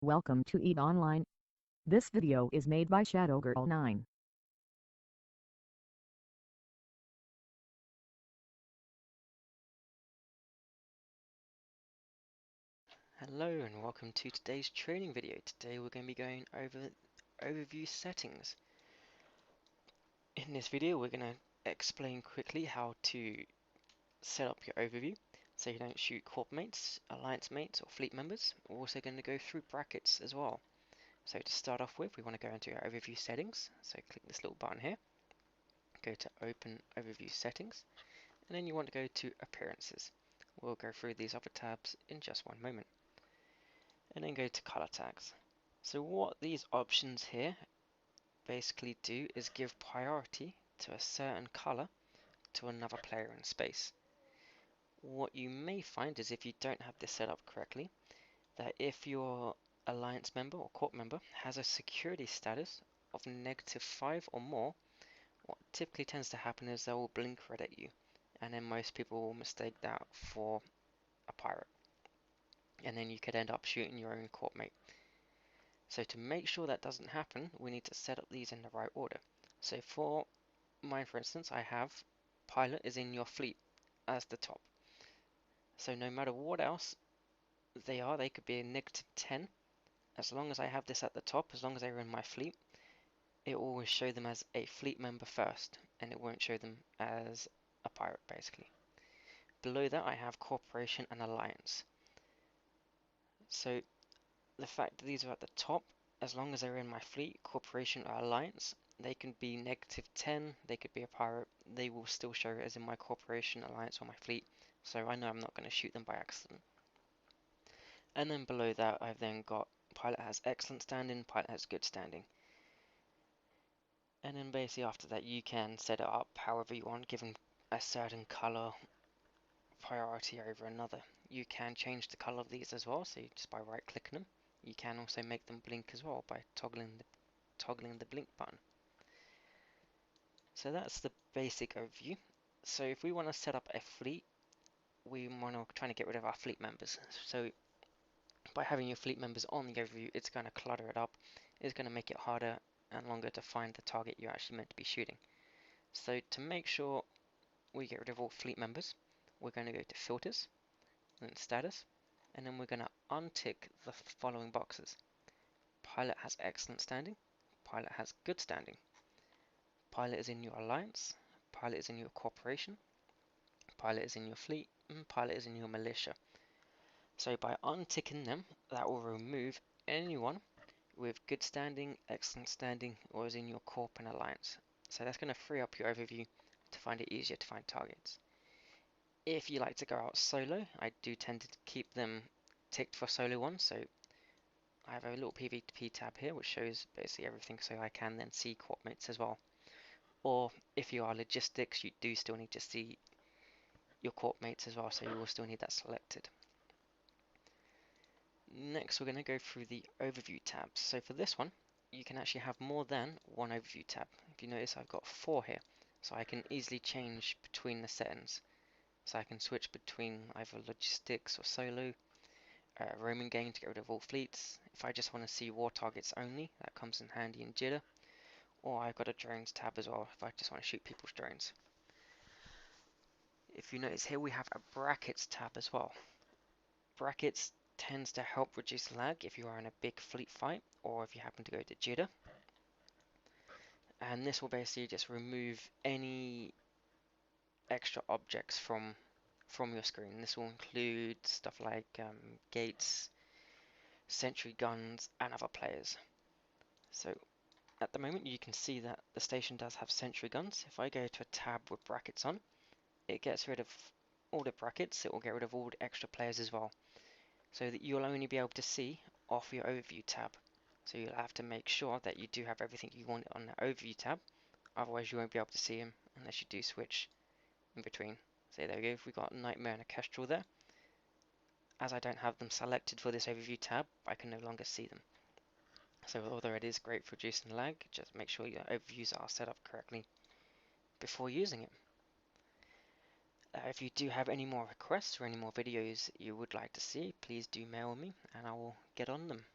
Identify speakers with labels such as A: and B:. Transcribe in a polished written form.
A: Welcome to EVE Online. This video is made by ShadowGirl9.
B: Hello and welcome to today's training video. Today we're going to be going over overview settings. In this video we're going to explain quickly how to set up your overview so you don't shoot corp mates, alliance mates or fleet members. We're also going to go through brackets as well. So to start off with, we want to go into our overview settings. So click this little button here, go to open overview settings, and then you want to go to appearances. We'll go through these other tabs in just one moment. And then go to color tags. So what these options here basically do is give priority to a certain color to another player in space. What you may find is if you don't have this set up correctly, that if your alliance member or corp member has a security status of -5 or more, what typically tends to happen is they will blink red at you, and then most people will mistake that for a pirate, and then you could end up shooting your own corp mate. So to make sure that doesn't happen, we need to set up these in the right order. So for mine, for instance, I have pilot is in your fleet as the top. So no matter what else they could be a -10. As long as I have this at the top, as long as they're in my fleet, it will always show them as a fleet member first, and it won't show them as a pirate, basically. Below that, I have corporation and alliance. So the fact that these are at the top, as long as they're in my fleet, corporation or alliance, they can be -10, they could be a pirate, they will still show as in my corporation, alliance, or my fleet, so I know I'm not going to shoot them by accident. And then below that, I've then got pilot has excellent standing, pilot has good standing. And then basically after that, you can set it up however you want, give them a certain color priority over another. You can change the color of these as well, so just by right clicking them. You can also make them blink as well by toggling the blink button. So that's the basic overview. So if we want to set up a fleet, we want to try to get rid of our fleet members. So by having your fleet members on the overview, it's going to clutter it up. It's going to make it harder and longer to find the target you're actually meant to be shooting. So to make sure we get rid of all fleet members, we're going to go to filters, then status, and then we're going to untick the following boxes. Pilot has excellent standing, pilot has good standing, pilot is in your alliance, pilot is in your corporation, pilot is in your fleet, and pilot is in your militia. So by unticking them, that will remove anyone with good standing, excellent standing, or is in your corp and alliance. So that's going to free up your overview to find it easier to find targets. If you like to go out solo, I do tend to keep them ticked for solo ones, so I have a little PvP tab here which shows basically everything so I can then see corp mates as well. Or if you are logistics, you do still need to see your corp mates as well, so you will still need that selected. Next we're going to go through the overview tabs. So for this one, you can actually have more than one overview tab. If you notice, I've got 4 here, so I can easily change between the settings. So I can switch between either logistics or solo, roaming game to get rid of all fleets. If I just want to see war targets only, that comes in handy in Jitter. Or I've got a drones tab as well if I just want to shoot people's drones. If you notice here we have a brackets tab as well. Brackets tends to help reduce lag if you are in a big fleet fight or if you happen to go to Jitter. And this will basically just remove any extra objects from your screen. This will include stuff like gates, sentry guns, and other players. So at the moment you can see that the station does have sentry guns. If I go to a tab with brackets on, it gets rid of all the brackets. It will get rid of all the extra players as well, so that you'll only be able to see off your overview tab. So you'll have to make sure that you do have everything you want on the overview tab, otherwise you won't be able to see them unless you do switch in between. So there we go, if we got Nightmare and a Kestrel there, as I don't have them selected for this overview tab, I can no longer see them. So although it is great for reducing lag, just make sure your overviews are set up correctly before using it. If you do have any more requests or any more videos you would like to see, please do mail me and I will get on them.